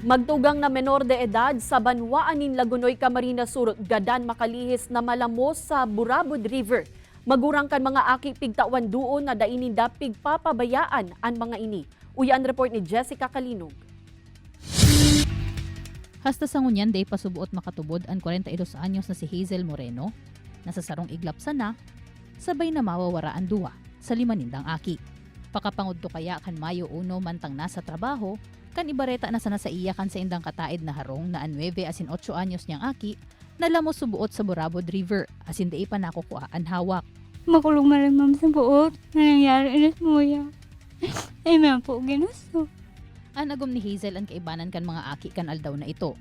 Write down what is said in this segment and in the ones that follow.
Magtugang na menor de edad sa Banwaanin, Lagunoy, Camarines Sur, gadan makalihis na malamos sa Burabod River. Magurang kan mga aki pigtawan doon na daininda pigpapabayaan ang mga ini. Uyan report ni Jessica Kalinog. Hasta sa ngunyan day pasubuot makatubod ang 42 anyos na si Hazel Moreno, nasa sarong iglapsa na, sabay na mawawara ang duwa sa 5 nindang aki. Pakapangod to kaya kan Mayo 1 mantang nasa trabaho, kan ibareta na sana sa iya kan sa indang kataid na harong na 9 asin 8 anyos niyang aki, nalamos subuot sa Burabod River asin day pa nakukuha ang hawak. Makulong man lang ma'am sa buot na nangyari na sumuya. Ay ma'am po, ginusto. Anagom ni Hazel ang kaibanan kan mga aki kan aldaw na ito.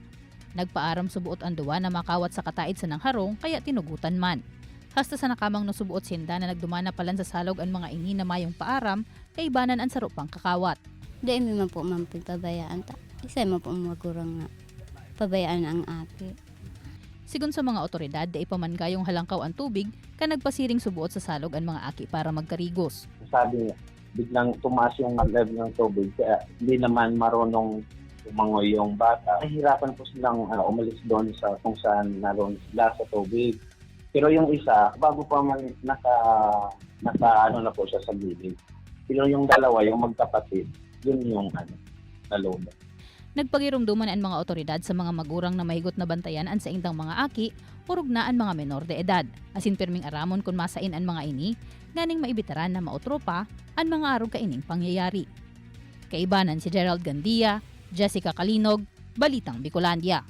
Nagpaaram subuot ang duwa na makawat sa kataid sa nang harong kaya tinugutan man. Hasta sa nakamang nusubuot sinda na nagdumana palan sa salog ang mga ini na mayong paaram, kaibanan ang sarupang kakawat. Dahil may man po ma'am pabayaan ta. Isa man po magurang nga pabayaan ang ate. Sigun sa mga otoridad, da ipaman gayong halangkaw ang tubig ka nagpasiring subuot sa salog ang mga aki para magkarigos. Sabi niya, biglang tumaas yung level ng tubig kaya hindi naman marunong umangoy yung bata. Nahihirapan po silang umalis doon sa kung saan naroon sila sa tubig. Pero yung isa, bago pa man naka na po siya sa gilid. Pero yung dalawa, yung magkapatid, yun yung nalula. Nagpagirumduman ang mga otoridad sa mga magurang na mahigot na bantayan ang sa indang mga aki, purog na ang mga menor de edad. Asin pirming aramon kung masain ang mga ini, ganing maibitaran na mautropa ang mga arog kaining pangyayari. Kaibanan si Gerald Gandia, Jessica Kalinog, Balitang Bicolandia.